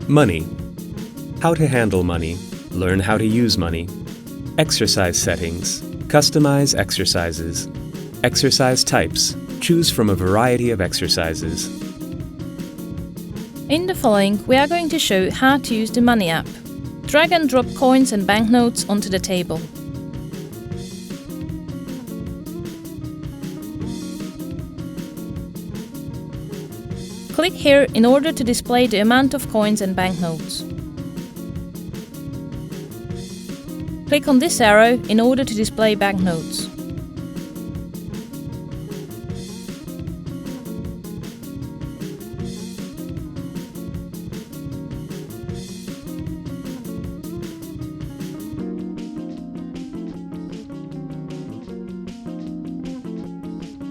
Money. How to handle money. Learn how to use money. Exercise settings. Customize exercises. Exercise types. Choose from a variety of exercises. In the following, we are going to show how to use the Money app. Drag and drop coins and banknotes onto the table. Click here in order to display the amount of coins and banknotes. Click on this arrow in order to display banknotes.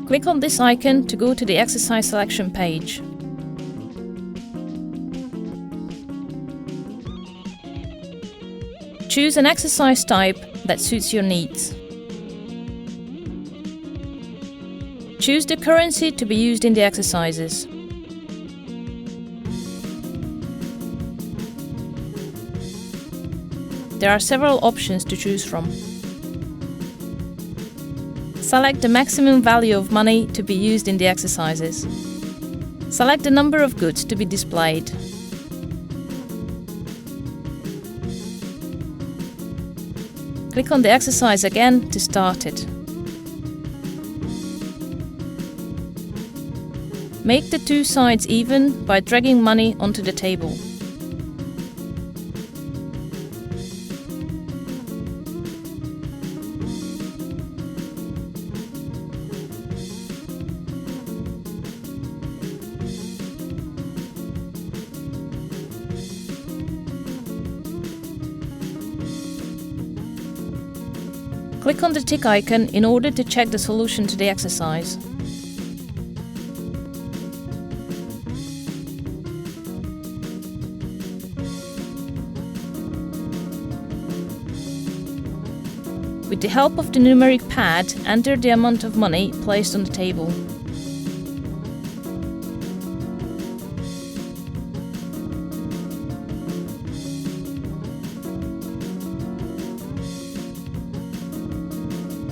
Click on this icon to go to the exercise selection page. Choose an exercise type that suits your needs. Choose the currency to be used in the exercises. There are several options to choose from. Select the maximum value of money to be used in the exercises. Select the number of goods to be displayed. Click on the exercise again to start it. Make the two sides even by dragging money onto the table. Click on the tick icon in order to check the solution to the exercise. With the help of the numeric pad, enter the amount of money placed on the table.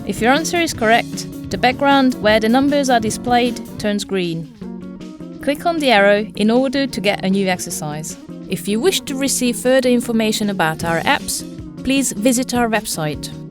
If your answer is correct, the background where the numbers are displayed turns green. Click on the arrow in order to get a new exercise. If you wish to receive further information about our apps, please visit our website.